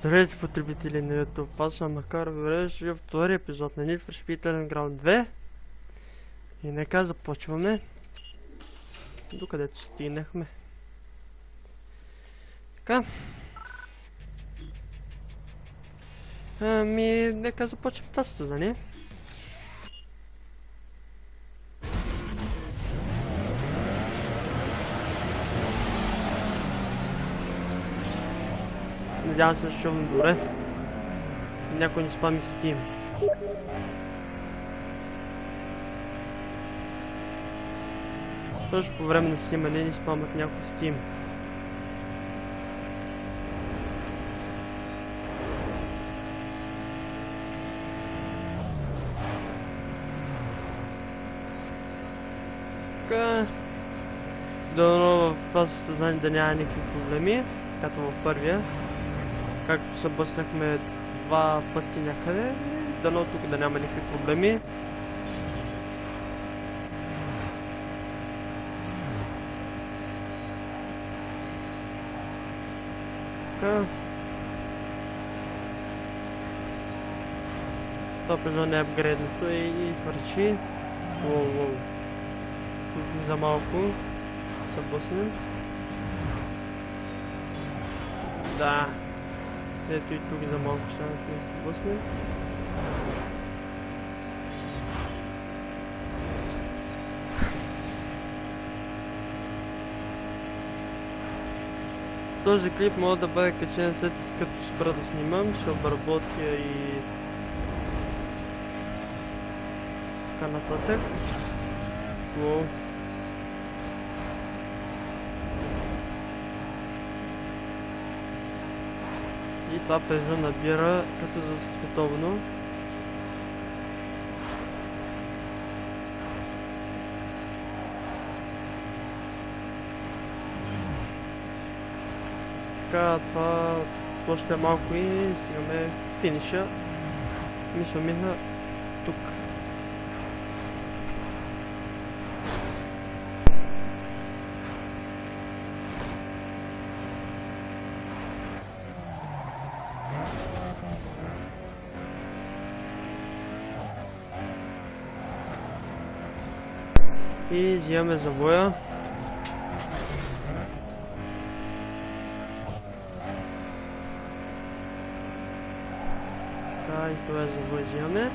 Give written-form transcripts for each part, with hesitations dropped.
Здравейте, потребители на YouTube, аз съм Макар, вереш във втори епизод на Need for Speed Underground 2. И нека започваме. Докъдето стигнахме. Така. Нека започнем тази състезание. Надявам се да се чувам добре. Някой не спами в Steam. Също по време на снимане ни спамат някой в Steam. Така. Дано в това състезание да няма никакви проблеми, като в първия. Както се бъснахме два пъти някъде, дано тук да няма никакви проблеми. Така. Това епизод не е апгрейднато и хвърчи. Воу. Тук за малко се бъснем. Да. Ето и тук за малко ще да сме се блъснем. Този клип може да бъде качен след като спра да снимам, ще обработя и така нататък. Воу. И това пежо набира като за световно. Така, това още малко и стигаме финиша. Мисля мина тук. И взимаме завоя. Така, и това е завой взимаме.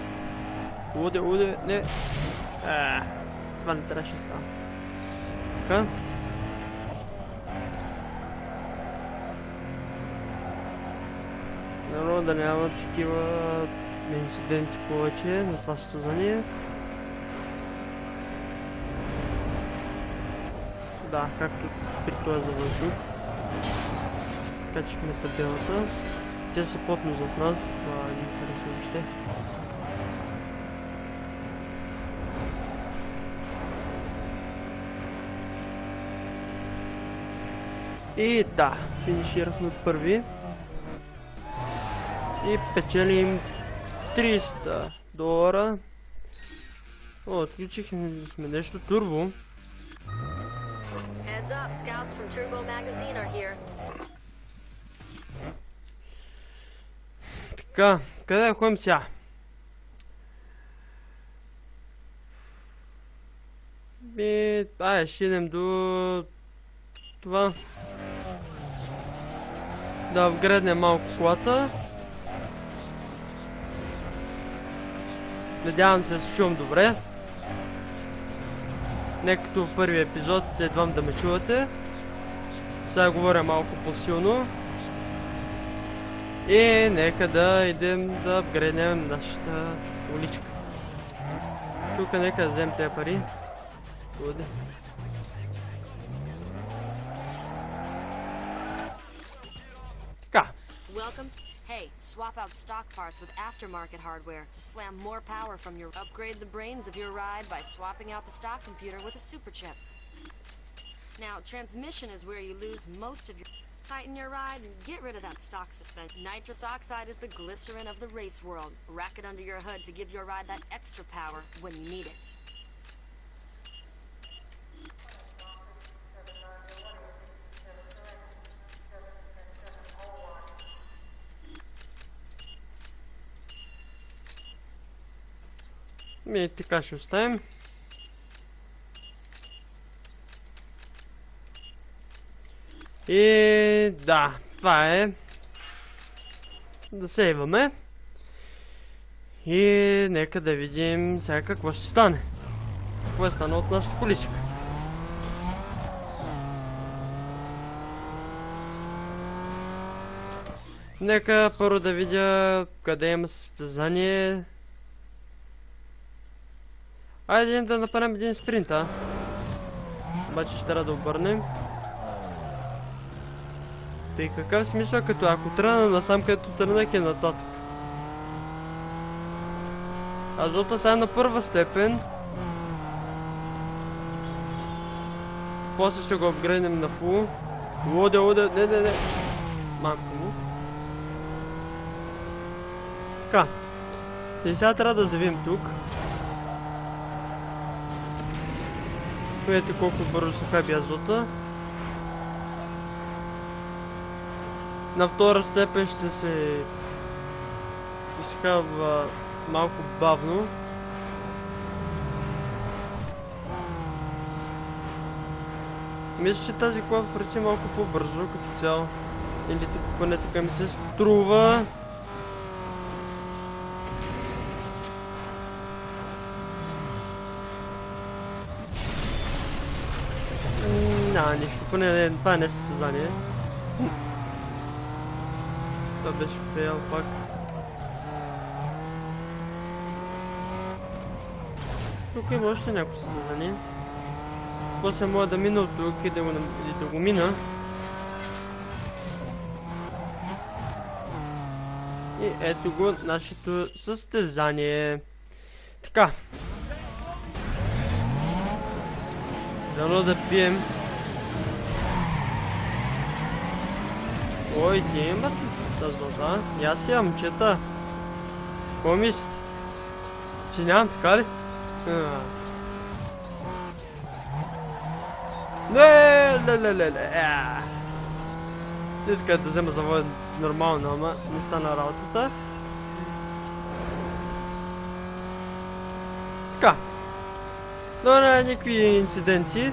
Уде, не. Това не трябваше да става. Така. Дано да няма такива инциденти повече на това състезание. Да, както при това за въздух. Качихме табелата. Те са плотно зад нас, това не харесва въобще. И да, финиширахме първи. И печелим $300. О, отключихме нещо турбо. Heads up, scouts from Turbo Magazine are here. Така, къде да ходим сега? Ще идем до това. Да апгрейднем малко колата. Надявам се да се чувам добре. Не като в първия епизод, едвам да ме чувате. Сега говоря малко по-силно. И нека да идем да апгрейднем нашата уличка. Тук нека да вземем тези пари. Туди. Така. Hey, swap out stock parts with aftermarket hardware to slam more power from your... Upgrade the brains of your ride by swapping out the stock computer with a super chip. Now, transmission is where you lose most of your... Tighten your ride and get rid of that stock suspension. Nitrous oxide is the glycerin of the race world. Rack it under your hood to give your ride that extra power when you need it. И така ще оставим. И да, това е. Да сейваме. И нека да видим сега какво ще стане. Какво е станало от нашата количка. Нека първо да видя къде има състезание. Айде да направим един спринт, а? Обаче ще трябва да обърнем. Тъй какъв смисъл, като ако тръгна насам, където тръгнах е нататък. Азота сега на първа степен. После ще го апгрейднем на фул. Лоде, не. Малко му. Така. И сега трябва да завием тук. Видите колко бързо се хаби азота. На втора степен ще се изкарва малко бавно. Мисля, че тази кола върти малко по-бързо като цяло. Или тук поне така ми се струва. Няма нищо, поне това не е състезание. Това беше фейл пак. Тук има още някакво състезание. После мога да мина от тук и да го мина. И ето го нашето състезание. Така. Дано да пием. Ой, ти имат азота. И аз имам, момчета. Какво мислите? Че нямам, така ли? Не. Иска да взема завоя нормално, ама не стана работата. Така. Добре, никакви инциденти.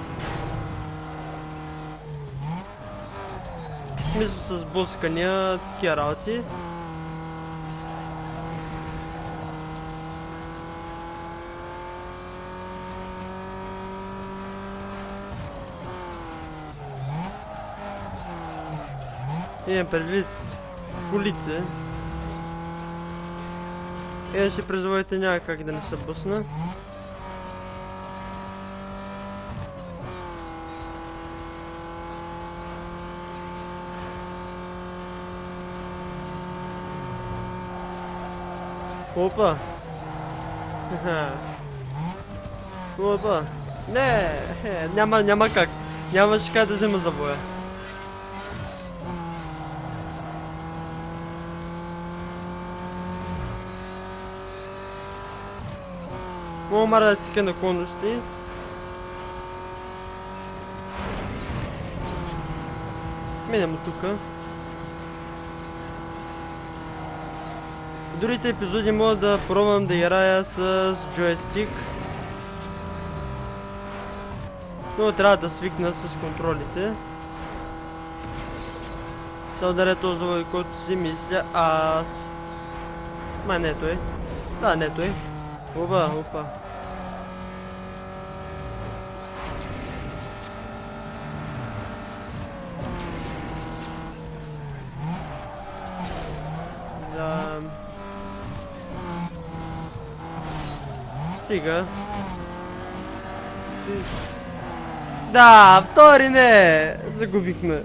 Мисля с блъскания, такива работи. Имам предвид колите. Иначе през завоите няма как да не се бъсна. Опа! Опа! Не! Няма как! Нямаше как да взема завоя. Мога мара да тика наклонности. Минем от тука. В другите епизоди мога да пробвам да играя с джойстик. Но трябва да свикна с контролите. Само да не е този завой, който си мисля аз. Май не той. Да, не той. Опа. Да. Стига. Да, втори не! Загубихме.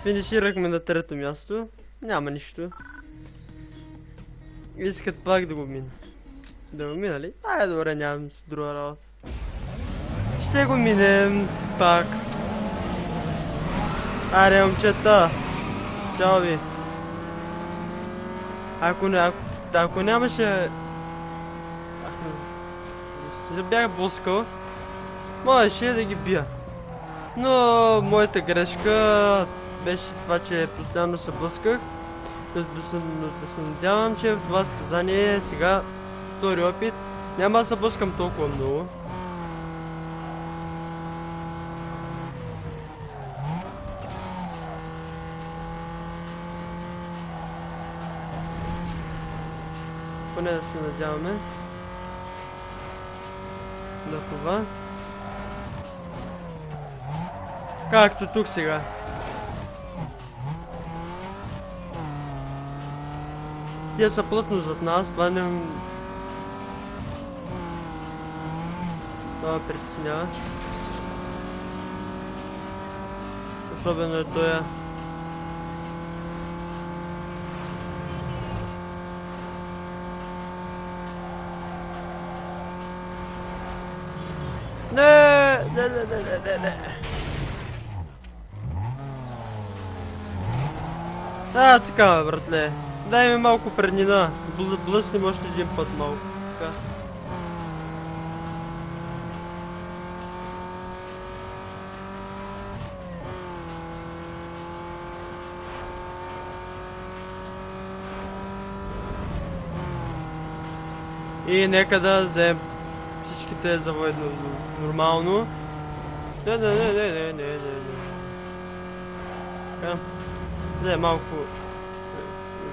Финиширахме на трето място. Няма нищо. Искат пак да го мина. Да го мина ли? Ай, добре, нямам с друга работа. Ще го минем пак. Аре, момчета. Чао ви. Ако нямаше... Ако се бях блъскал, можеше да ги бия. Но моята грешка беше това, че постоянно се блъсках. Да се надявам, че в това състезание сега втори опит. Няма да се блъскам толкова много. Поне да се надяваме на това. Както тук сега. Тия са плътно зад нас, това не... Това ме притеснява. Особено е тоя. Не. Така, братле. Дай ми малко преднина. Блъснем още един път малко. Така. И нека да вземем всичките завоедно нормално. Не. Така. Вземем малко.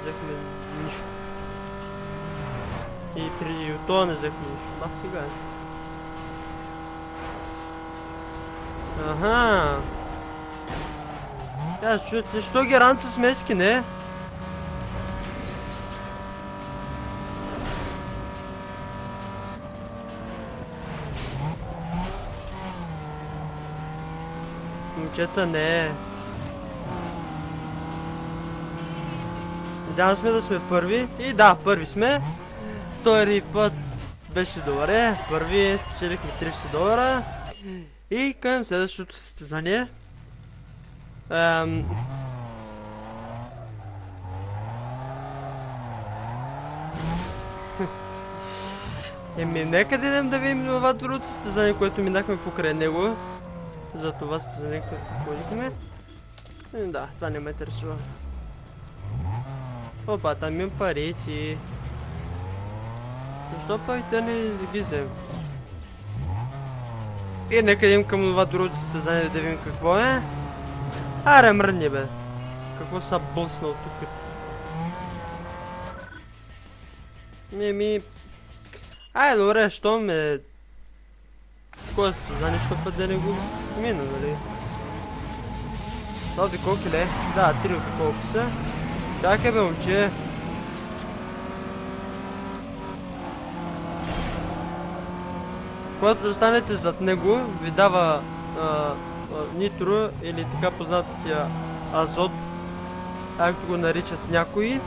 Взехме нищо. И преди от това не взехме нищо. Ба сега. Аха. Я чуете, що ги ранца смески, не? Момчета, не. Надявам сме да сме първи. И да, първи сме. Втори път беше добре. Първи спечелихме $30. И към следващото състезание. Нека дадем да видим това другото състезание, което минахме покрай него. За това състезание, което ходихме. Да, това не ме интересува. Опа, там имам парици. Защо пак да не ги взем? И нека идем към това другото състезание да видим какво е. Аре, мръдни бе. Какво са бълснал тук? Ай, добре, що ме... Кое състезание, що път да не го мина, нали? Това обиколки ли? Да, 3 обиколки са. Чакай бе, момче. Когато застанете зад него, ви дава нитро или така познатия азот, както го наричат някои.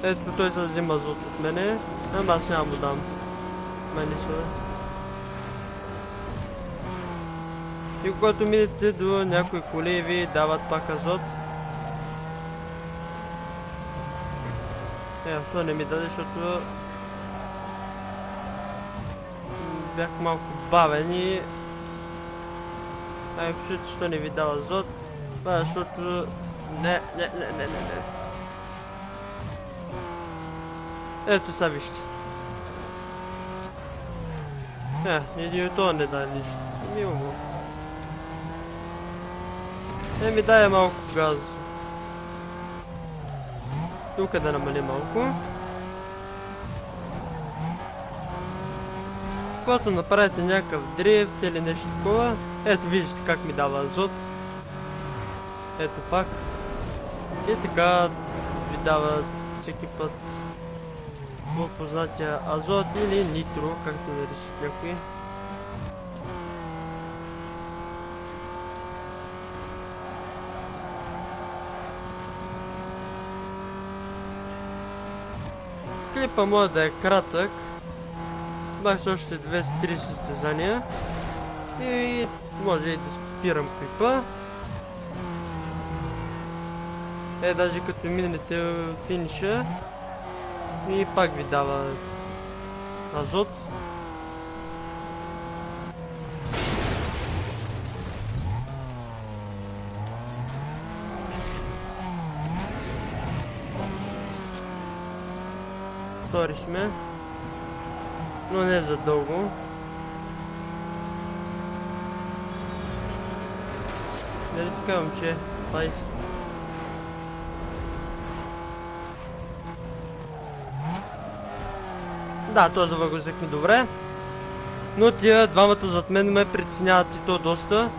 Ето той се взима азот от мене, ама аз няма му дам. Мене са. И когато минете до някои коли ви дават пак азот. Това не ми даде, защото бях малко бавен и що не ви дава азот. Това е защото... Не. Ето са вижте. И от това не дай нищо. Мило. Ми дай малко газ. Тук да намали малко. Когато направите някакъв дрифт или нещо такова, ето виждате как ми дава азот. Ето пак. И така ви дава всеки път по-познатия азот или нитро, както наричат някои. Клипа може да е кратък. Бах с още 2-3 състезания. И може и да спирам клипа. Даже като минете от финиша и пак ви дава азот. втори сме. Но не за дълго. Нали така, момче? 20. Да, този въг го взехме добре. Но тия двамата зад мен ме притесняват и то доста.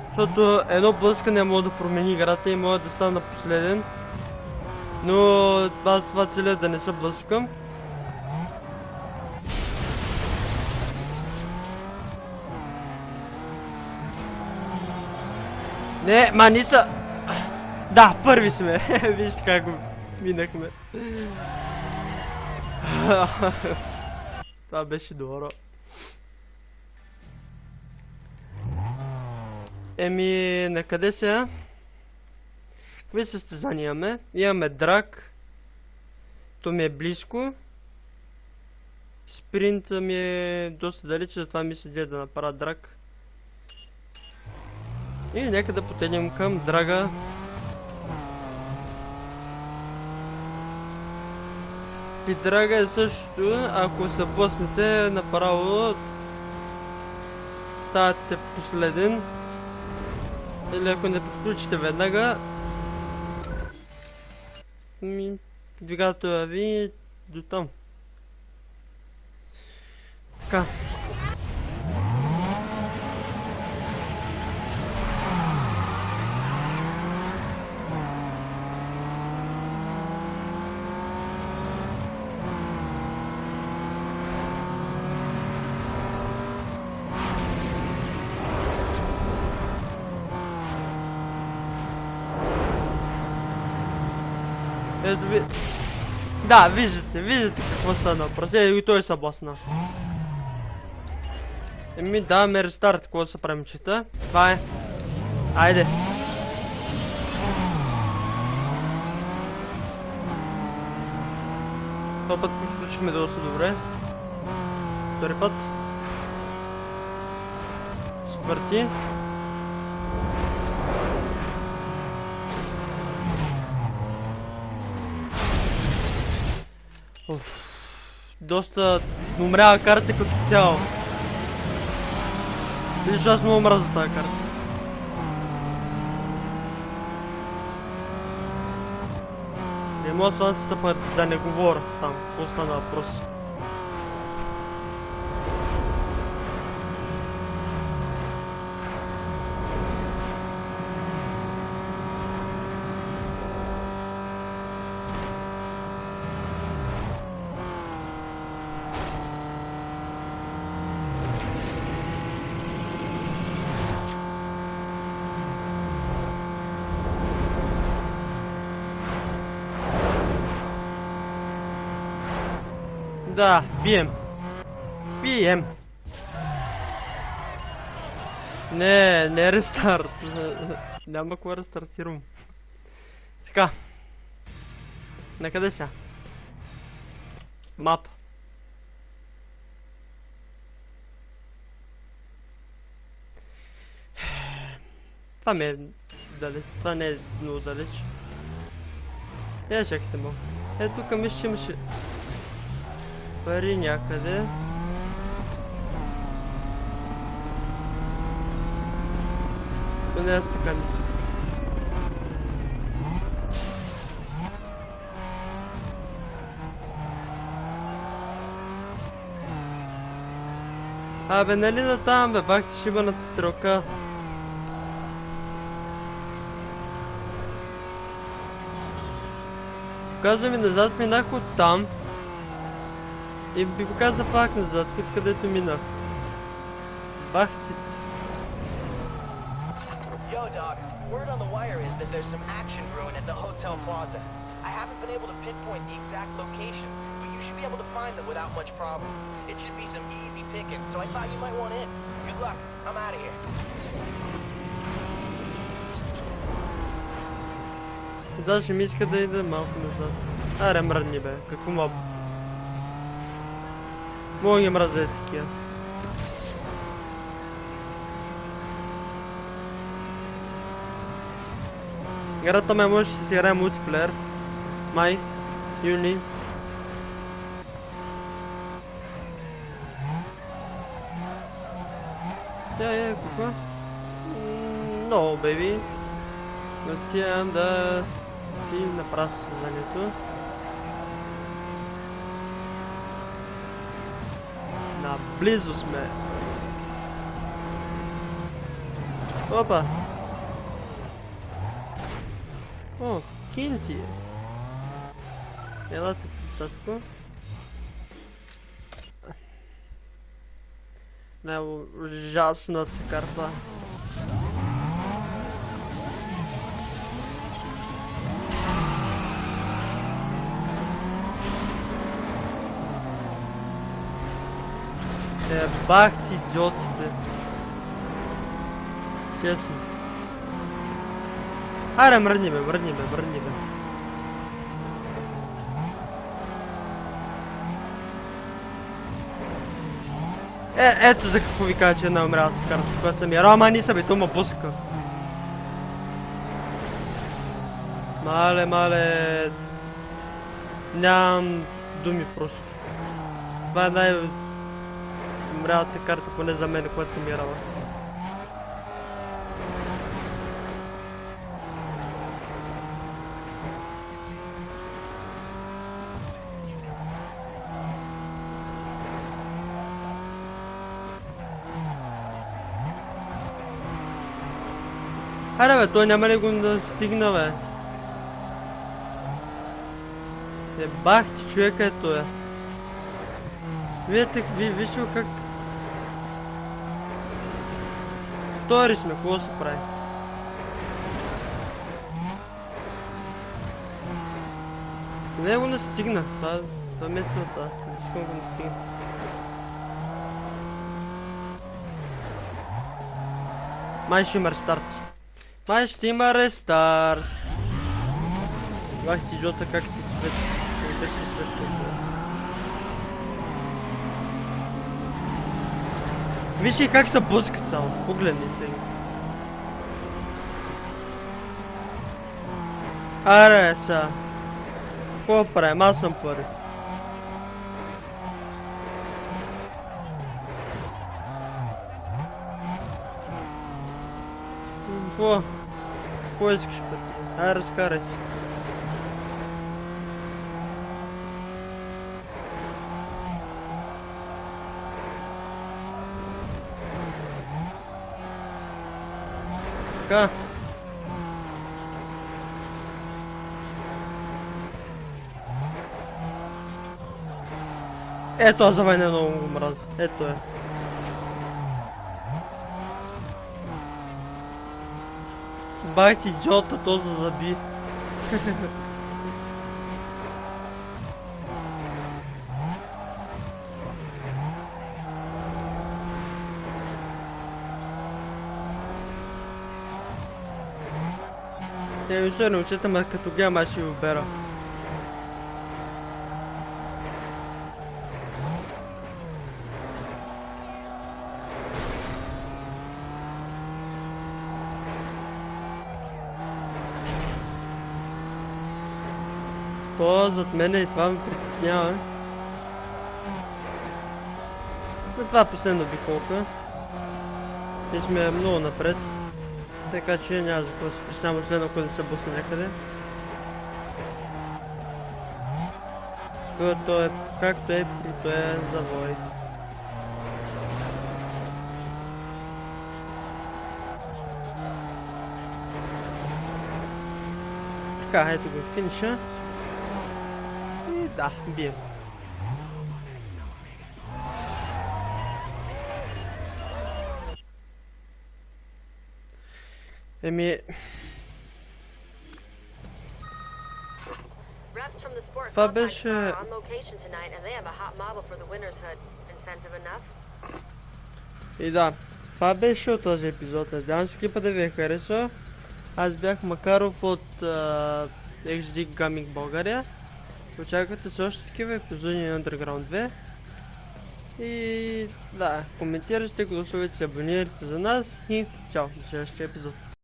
Защото едно блъскане може да промени играта и може да стана последен. Но това целя да не се блъскам. Не, мани са... Да, първи сме. Вижте как го минахме. Това беше добро. Еми, на къде сега? Какви състезания имаме? Имаме драк. То ми е близко. Спринта ми е доста далече, затова ми се да направя драк. И нека да потегнем към драга. При драга е същото, ако се блъснете направо ставате последен. Или ако не включите веднага, двигателя ви до там. Така. Ето ви... Да, виждате какво стана. Просто и той се блъсна. Еми даваме рестарт, какво да се правим, чета. Това е. Айде. Това път включихме доста добре. Втори път. Четвърти. Доста умрява карта като цяло. Виждаш, аз много мразя тази карта. Не мога слънцата път да не говоря там, какво стана въпрос. Да, бием. Не рестарт. Няма какво рестартирам. Така. Накъде сега? Мап. Това ми е далеч. Това не е много далеч. Чакайте малко. Ето тук мисля, че имаше пари някъде. Не, аз така мисля. Абе, нали да там, бе, пак ще шибаната стрелка. Показва ми назад, минах от там. И ми показва пак назад, където минах. Бах си. Yo, Doc. Word on the wire is that there's some action brewing at the Hotel Plaza. I haven't been able to pinpoint the exact location, but you should be able to find them without much problem. It should be some easy pickings, so I thought you might want in. Good luck. I'm out of here. Сега ще ми иска да иде малко назад. Аре, мръдни бе, какво моб. Мога ги мразя такива. Играта ме може да си играе мултиплеер. Май, юни. Какво? No, baby. Отивам да си направя състезанието. Наблизо сме. Опа! О, кинти! Елате по-татко. Най-ужасната карта. Бах ти идиотите. Честно. Аре, мръдни бе. Ето за какво ви кажа, че една умрялата карта, когато съм яра, ама не са бе, то ма пуска. Мале. Нямам думи просто. Това е най-умрялата карта, поне за мен, когато съм ярала. Аре бе, той няма ли го да стигна бе? Бах ти човека е той. Вижте го как... Втори сме, какво се прави? Не го настигна, това ме е целта, не искам го настигна. Май ще има рестарт. Май ще има рестарт. Бах ти идиота как си свет. Как беше светло. Виж как се пускат само. Погледните ги. Аре са. Какво правим? Аз съм първи. Какво искаш пъти? Ай, разкарай се. Така. Ето, за война много го мразя. Ето е. Бах ти идиота, то заби. Ми се научите, ма като гледам аз ще ви обера. То зад мене и това ме притеснява. Но това е последна обиколка. И сме много напред. Така че няма за какво се притеснявам, освен ако не се бусна някъде. Което е, както е, прито е завой. Така, ето го финиша. И да, бием. Еми... Това беше... И да, това беше от този епизод. Надявам се клипа да ви е харесал. Аз бях Макаров от XD Gaming България. Очаквате се още такива епизоди на Underground 2. И да, коментирайте, гласувайте, се абонирайте за нас и чао до следващия епизод.